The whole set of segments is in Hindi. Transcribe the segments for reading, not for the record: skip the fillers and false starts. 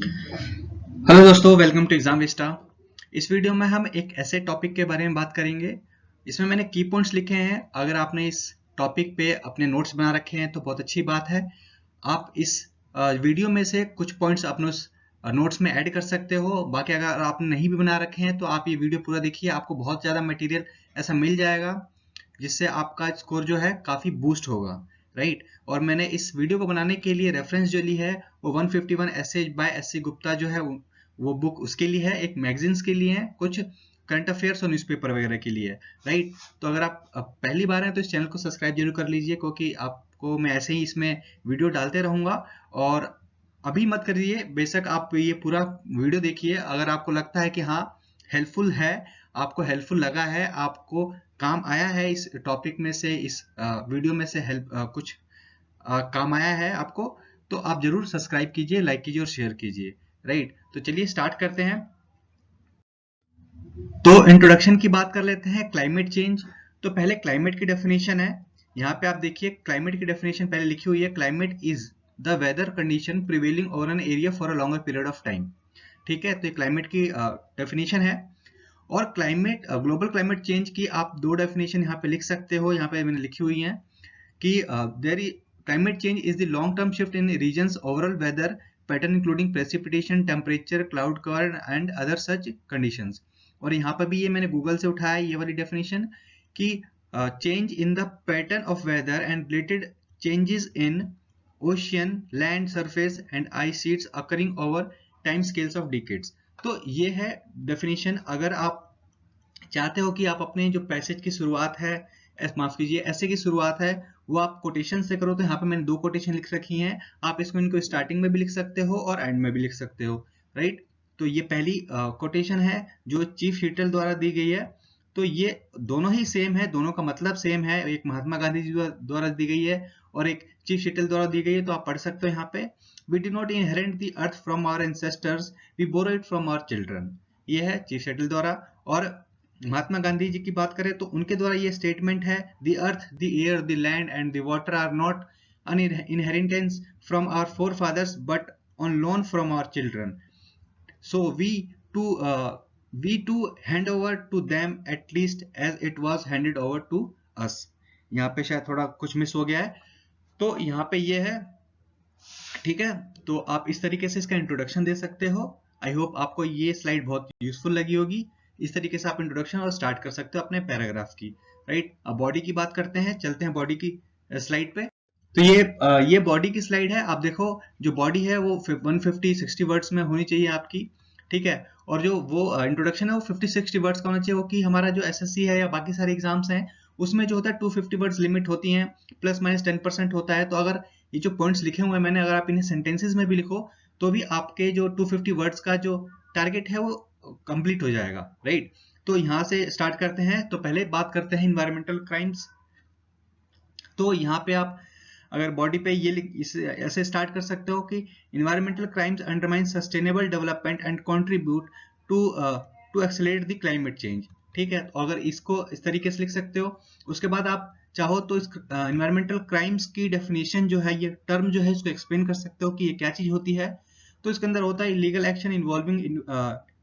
हेलो दोस्तों, वेलकम टू एग्जाम विस्टा। इस वीडियो में हम एक ऐसे टॉपिक के बारे में बात करेंगे। इसमें मैंने की पॉइंट्स लिखे हैं। अगर आपने इस टॉपिक पे अपने नोट्स बना रखे हैं तो बहुत अच्छी बात है। आप इस वीडियो में से कुछ पॉइंट्स अपने उस नोट्स में ऐड कर सकते हो। बाकी अगर आपने नहीं भी बना रखे हैं तो आप ये वीडियो पूरा देखिए, आपको बहुत ज़्यादा मटेरियल ऐसा मिल जाएगा जिससे आपका स्कोर जो है काफ़ी बूस्ट होगा, राइट। और मैंने इस वीडियो को बनाने के लिए रेफरेंस जो ली है वो 151 एसे बाय एस.सी. गुप्ता जो है वो बुक उसके लिए है, एक मैगजीन्स के लिए है, कुछ करंट अफेयर्स और न्यूज़पेपर वगैरह के लिए है, राइट। तो अगर आप पहली बार हैं तो इस चैनल को सब्सक्राइब जरूर कर लीजिए, क्योंकि आपको मैं ऐसे ही इसमें वीडियो डालते रहूंगा। और अभी मत करिए, बेशक आप ये पूरा वीडियो देखिए। अगर आपको लगता है कि हाँ हेल्पफुल है, आपको हेल्पफुल लगा है, आपको काम आया है, इस टॉपिक में से, इस वीडियो में से हेल्प कुछ काम आया है आपको, तो आप जरूर सब्सक्राइब कीजिए, लाइक कीजिए और शेयर कीजिए, राइट। तो चलिए स्टार्ट करते हैं। तो इंट्रोडक्शन की बात कर लेते हैं। क्लाइमेट चेंज, तो पहले क्लाइमेट की डेफिनेशन है। यहाँ पे आप देखिए क्लाइमेट की डेफिनेशन पहले लिखी हुई है। Climate is the weather condition prevailing over an area for a longer period of time. ठीक है, तो ये क्लाइमेट की डेफिनेशन है। और क्लाइमेट, ग्लोबल क्लाइमेट चेंज की आप दो डेफिनेशन यहाँ पे लिख सकते हो, यहाँ पे मैंने लिखी हुई है कि there climate change is the long term shift in regions overall weather pattern including precipitation, temperature, cloud cover and other such conditions। और यहाँ पर भी ये मैंने गूगल से उठाया ये वाली डेफिनेशन कि change in the pattern of weather and related changes in ocean, land surface and ice sheets occurring over time scales of decades। तो ये है डेफिनेशन। अगर आप चाहते हो कि आप अपने जो पैसेज की शुरुआत है, माफ कीजिए, ऐसे की शुरुआत है, वो आप कोटेशन से करो, तो यहाँ पे मैंने दो कोटेशन लिख रखी हैं। आप इसको इनको स्टार्टिंग में भी लिख सकते हो और एंड में भी लिख सकते हो, राइट। तो ये पहली कोटेशन है जो चीफ शीटल द्वारा दी गई है। तो ये दोनों ही सेम है, दोनों का मतलब सेम है। एक महात्मा गांधी जी द्वारा दी गई है और एक चीफ शीटल द्वारा दी गई है। तो आप पढ़ सकते हो यहाँ पे, we did not inherit the earth from our ancestors, we borrow it from our children. ये है चीफ शीटल द्वारा। और महात्मा गांधी जी की बात करें तो उनके द्वारा ये स्टेटमेंट है, the earth, the air, the land and the water are not an inheritance from our forefathers but on loan from our children, so to uh, we to hand over to them at least as it was handed over to us। यहाँ पे शायद थोड़ा कुछ मिस हो गया है, तो यहाँ पे ये है, ठीक है। तो आप इस तरीके से इसका इंट्रोडक्शन दे सकते हो। आई होप आपको ये स्लाइड बहुत यूजफुल लगी होगी। इस तरीके से आप इंट्रोडक्शन और स्टार्ट कर सकते हो अपने पैराग्राफ की, राइट। अब बॉडी की बात करते हैं, चलते हैं बॉडी की स्लाइड पे। तो ये बॉडी की स्लाइड है। आप देखो जो बॉडी है वो 150-60 वर्ड्स में होनी चाहिए आपकी, ठीक है। और जो वो इंट्रोडक्शन है वो 50-60 वर्ड्स का होना चाहिए, वो कि हमारा जो एसएससी है या बाकी सारे एग्जाम्स हैं उसमें जो होता है 250 वर्ड्स लिमिट होती है, प्लस माइनस 10% होता है। तो अगर ये जो पॉइंट्स लिखे हुए हैं मैंने, अगर आप इन्हें सेंटेंसेस में भी लिखो तो भी आपके जो 250 वर्ड्स का जो टारगेट है वो कंप्लीट हो जाएगा, राइट। तो यहाँ से स्टार्ट करते हैं। तो पहले बात करते हैं इन्वायरमेंटल क्राइम्स। तो यहाँ पे आप अगर बॉडी पे ये इसे ऐसे स्टार्ट कर सकते हो कि environmental crimes undermine sustainable development and contribute to to accelerate the climate change. ठीक है, तो अगर इसको इस तरीके से लिख सकते हो। उसके बाद आप चाहो तो इस इन्वायरमेंटल क्राइम्स की डेफिनेशन जो है, ये टर्म जो है, इसको एक्सप्लेन कर सकते हो कि ये क्या चीज होती है। तो इसके अंदर होता है illegal action involving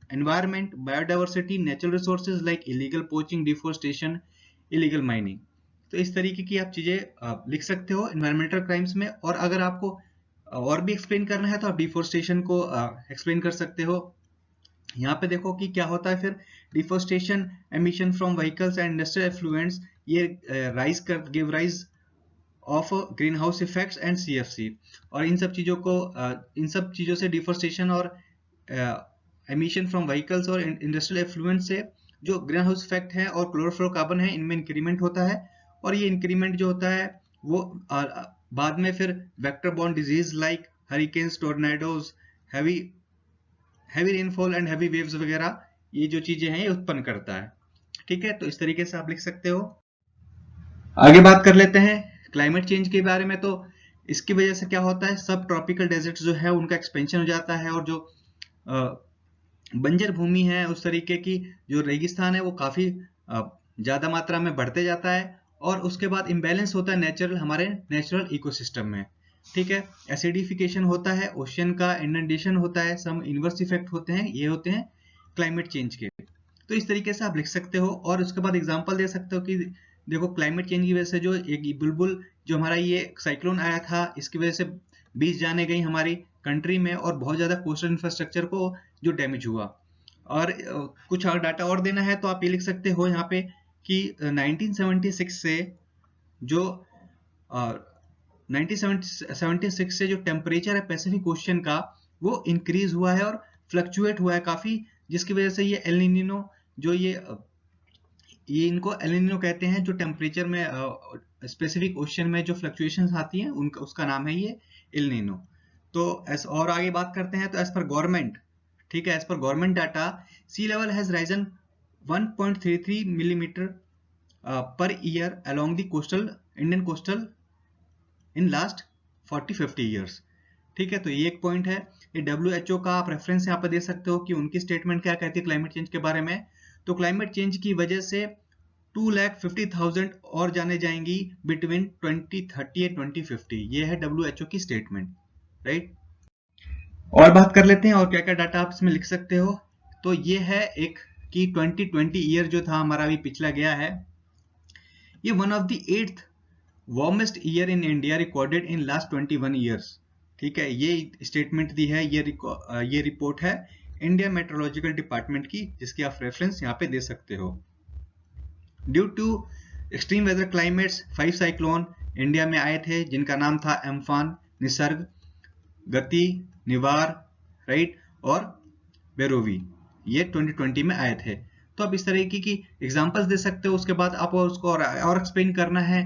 environment, biodiversity, natural resources like illegal poaching, deforestation, illegal mining. तो इस तरीके की आप चीजें लिख सकते हो इन्वायरमेंटल क्राइम्स में। और अगर आपको और भी एक्सप्लेन करना है तो आप डिफोरेस्टेशन को एक्सप्लेन कर सकते हो। यहाँ पे देखो कि क्या होता है फिर। Deforestation, emission from vehicles and industrial effluents, ये राइज कर give rise of green house effects and CFC. और इन सब चीजों से, डिफोरेस्टेशन और एमिशन फ्रॉम व्हीकल्स और इंडस्ट्रियल एफ्लुएंट से जो ग्रीन हाउस इफेक्ट है और क्लोरोफ्लोरोकार्बन है, इनमें इंक्रीमेंट होता है। और ये इंक्रीमेंट जो होता है वो बाद में फिर vector borne disease like hurricanes, tornadoes, heavy rainfall and heavy waves वगैरह, ये जो चीजें हैं ये उत्पन्न करता है। ठीक है, तो इस तरीके से आप लिख सकते हो। आगे बात कर लेते हैं क्लाइमेट चेंज के बारे में। तो इसकी वजह से क्या होता है, सब ट्रॉपिकल डेजर्ट्स जो है उनका एक्सपेंशन हो जाता है, और जो बंजर भूमि है, उस तरीके की जो रेगिस्तान है, वो काफी ज्यादा मात्रा में बढ़ते जाता है। और उसके बाद इम्बैलेंस होता है हमारे नेचुरल इकोसिस्टम में। ठीक है, एसिडिफिकेशन होता है, ओशियन का इनंडेशन होता है, सम इनवर्स इफेक्ट होते हैं, ये होते हैं क्लाइमेट चेंज के। तो इस तरीके से आप लिख सकते हो और उसके बाद एग्जांपल दे सकते हो कि देखो क्लाइमेट चेंज की वजह से जो एक बुलबुल जो हमारा ये साइक्लोन आया था, इसकी वजह से 20 जाने गई हमारी कंट्री में और बहुत ज्यादा कोस्टल इंफ्रास्ट्रक्चर को जो डैमेज हुआ। और कुछ और डाटा और देना है तो आप ये लिख सकते हो यहाँ पे कि 1976 से जो 1976 से जो टेम्परेचर है पैसिफिक ओशियन का वो इंक्रीज हुआ है और फ्लक्चुएट हुआ है काफी, जिसकी वजह से ये एल नीनो जो ये इनको एल नीनो कहते हैं, जो टेम्परेचर में स्पेसिफिक ओशियन में जो फ्लक्चुएशंस आती हैं उनका उसका नाम है ये एल नीनो। तो और आगे बात करते हैं तो एज पर गवर्नमेंट, ठीक है, as per government data sea level has risen 1.33 millimetre per year along the coastal Indian coastal in last 40-50 years. ठीक है, तो ये एक पॉइंट है। ये WHO का आप रेफरेंस यहाँ पर दे सकते हो कि उनकी स्टेटमेंट क्या कहती है क्लाइमेट चेंज के बारे में। तो क्लाइमेट चेंज की वजह से 2,50,000 और जाने जाएंगी बिटवीन 2030 और 2050। ये है WHO की स्टेटमेंट, राइट। और बात कर लेते हैं और क्या क्या डाटा आप इसमें लिख सकते हो। तो ये है एक कि 2020 ईयर जो था हमारा अभी पिछला गया है, ये one of the 8th warmest year in India recorded in last 21 years. ठीक है, ये स्टेटमेंट दी है, ये रिपोर्ट है इंडिया मेट्रोलॉजिकल डिपार्टमेंट की, जिसकी आप रेफरेंस यहाँ पे दे सकते हो। Due to extreme weather climates 5 cyclone India में आए थे, जिनका नाम था एम्फान, निसर्ग, गति, निवार, राइट, और बेरोवी। ये 2020 में आए थे। तो आप इस तरीके की एग्जांपल्स दे सकते हो। उसके बाद आप उसको और एक्सप्लेन करना है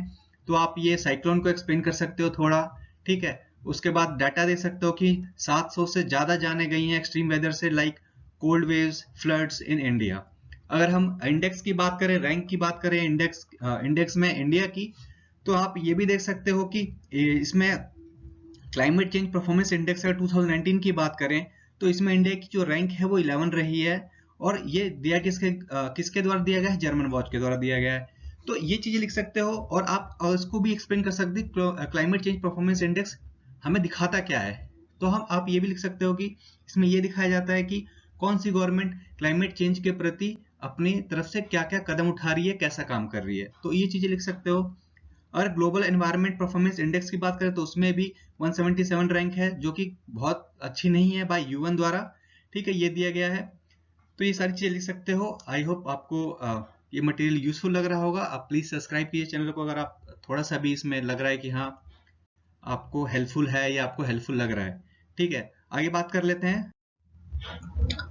तो आप ये साइक्लोन को एक्सप्लेन कर सकते हो थोड़ा, ठीक है। उसके बाद डाटा दे सकते हो कि 700 से ज्यादा जाने गई हैं एक्सट्रीम वेदर से, like cold waves, floods in India. अगर हम इंडेक्स की बात करें, रैंक की बात करें इंडेक्स में इंडिया की, तो आप ये भी देख सकते हो कि इसमें क्लाइमेट चेंज परफॉर्मेंस इंडेक्स अगर 2019 की बात करें तो इसमें इंडिया की जो रैंक है वो 11 रही है। और ये दिया किसके द्वारा दिया गया है? जर्मन वॉच के द्वारा दिया गया है। तो ये चीजें लिख सकते हो और आप इसको भी एक्सप्लेन कर सकते हो क्लाइमेट चेंज परफॉर्मेंस इंडेक्स हमें दिखाता क्या है। तो आप ये भी लिख सकते हो कि इसमें ये दिखाया जाता है कि कौन सी गवर्नमेंट क्लाइमेट चेंज के प्रति अपनी तरफ से क्या क्या कदम उठा रही है, कैसा काम कर रही है। तो ये चीजें लिख सकते हो। और ग्लोबल एनवायरनमेंट परफॉर्मेंस इंडेक्स की बात करें तो उसमें भी 177 रैंक है, जो कि बहुत अच्छी नहीं है बाय यूएन द्वारा, ठीक है, ये दिया गया है। तो ये सारी चीजें लिख सकते हो। आई होप आपको ये मटेरियल यूजफुल लग रहा होगा। आप प्लीज सब्सक्राइब कीजिए चैनल को अगर आप थोड़ा सा भी इसमें लग रहा है कि हाँ आपको हेल्पफुल है या आपको हेल्पफुल लग रहा है, ठीक है। आगे बात कर लेते हैं।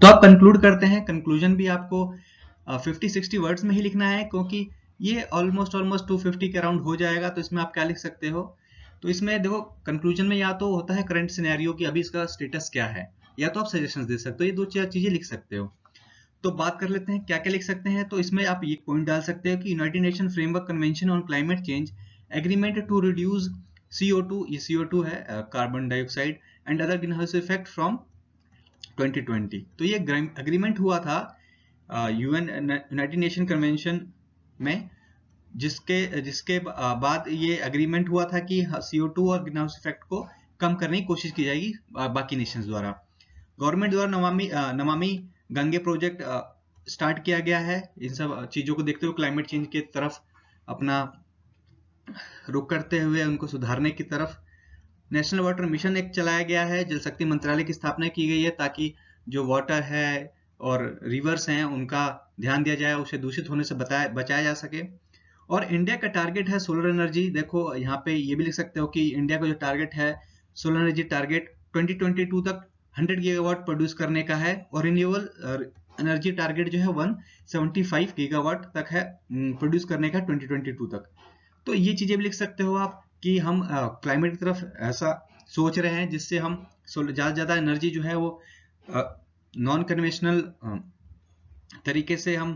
तो आप कंक्लूड करते हैं। कंक्लूजन भी आपको 50-60 वर्ड्स में ही लिखना है, क्योंकि ये ऑलमोस्ट 250 के अराउंड हो जाएगा। तो इसमें आप क्या लिख सकते हो? तो इसमें देखो कंक्लूजन में या तो होता है करंट सिनेरियो कि अभी इसका स्टेटस क्या है, या तो आप सजेशंस दे सकते हो। ये दो चीजें लिख सकते हो। तो बात कर लेते हैं क्या क्या लिख सकते हैं। तो इसमें आप ये पॉइंट डाल सकते हो कि United Nation framework convention on climate change agreement to reduce CO2, ये CO2 है carbon dioxide, and other green house effect from 2020। तो ये एग्रीमेंट हुआ था यूनाइटेड नेशन कन्वेंशन में, जिसके बाद ये एग्रीमेंट हुआ था कि CO2 और ग्रीन हाउस इफेक्ट को कम करने की कोशिश की जाएगी बाकी नेशंस द्वारा। गवर्नमेंट द्वारा नमामि गंगे प्रोजेक्ट स्टार्ट किया गया है। इन सब चीजों को देखते हुए क्लाइमेट चेंज की तरफ अपना रुख करते हुए उनको सुधारने की तरफ नेशनल वाटर मिशन एक चलाया गया है। जल शक्ति मंत्रालय की स्थापना की गई है ताकि जो वाटर है और रिवर्स हैं उनका ध्यान दिया जाए, उसे दूषित होने से बचाया जा सके। और इंडिया का टारगेट है सोलर एनर्जी। देखो यहाँ पे ये भी लिख सकते हो कि इंडिया का जो टारगेट है सोलर एनर्जी टारगेट 2022 तक 100 गीगावाट प्रोड्यूस करने का है, और रिन्यूएबल एनर्जी टारगेट जो है 175 गीगावाट तक है प्रोड्यूस करने का 2022 तक। तो ये चीजें भी लिख सकते हो आप कि हम क्लाइमेट की तरफ ऐसा सोच रहे हैं जिससे हम ज्यादा एनर्जी जो है वो नॉन कन्वेंशनल तरीके से हम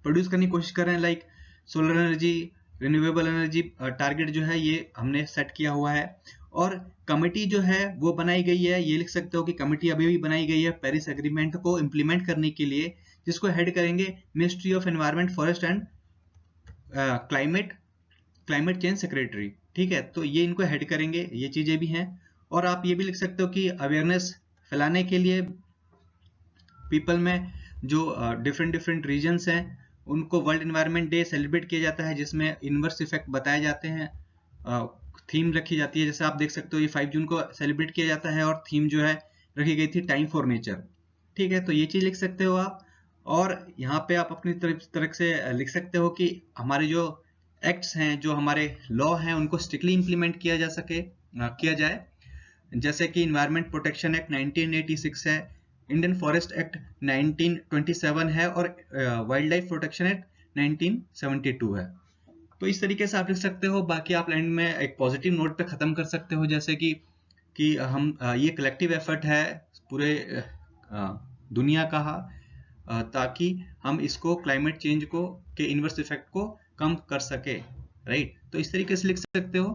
प्रोड्यूस करने की कोशिश कर रहे हैं, like solar energy, renewable energy target जो है ये हमने सेट किया हुआ है। और कमेटी जो है वो बनाई गई है, ये लिख सकते हो कि कमेटी अभी भी बनाई गई है पेरिस एग्रीमेंट को इम्प्लीमेंट करने के लिए, जिसको हेड करेंगे ministry of environment, forest and climate change secretary, ठीक है, तो ये इनको हेड करेंगे, ये चीजें भी हैं। और आप ये भी लिख सकते हो कि अवेयरनेस फैलाने के लिए पीपल में जो डिफरेंट डिफरेंट रीजन्स हैं उनको वर्ल्ड एनवायरनमेंट डे सेलिब्रेट किया जाता है, जिसमें इनवर्स इफेक्ट बताए जाते हैं, थीम रखी जाती है। जैसे आप देख सकते हो ये 5 जून को सेलिब्रेट किया जाता है और थीम जो है रखी गई थी टाइम फॉर नेचर। ठीक है, तो ये चीज लिख सकते हो आप। और यहाँ पे आप अपनी तरफ से लिख सकते हो कि हमारे जो एक्ट्स हैं, जो हमारे लॉ हैं, उनको स्ट्रिक्टली इंप्लीमेंट किया जा सके, किया जाए। जैसे कि इन्वायरमेंट प्रोटेक्शन एक्ट 1986 है, इंडियन फॉरेस्ट एक्ट 1927 है और वाइल्ड लाइफ प्रोटेक्शन एक्ट 1972 है। तो इस तरीके से आप लिख सकते हो। बाकी आप एंड में एक पॉजिटिव नोट पे खत्म कर सकते हो, जैसे कि हम ये कलेक्टिव एफर्ट है पूरे दुनिया का, ताकि हम इसको क्लाइमेट चेंज को के इनवर्स इफेक्ट को कम कर सके, राइट। तो इस तरीके से लिख सकते हो।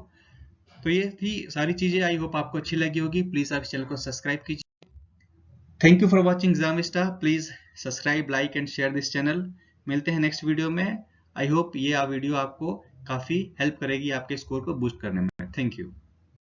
तो ये थी सारी चीजें, आई होप आपको अच्छी लगी होगी। प्लीज आप चैनल को सब्सक्राइब कीजिए। Thank you for watching Examista. Please subscribe, like and share this channel. मिलते हैं नेक्स्ट वीडियो में। आई होप ये वीडियो आपको काफी हेल्प करेगी आपके स्कोर को बूस्ट करने में। Thank you.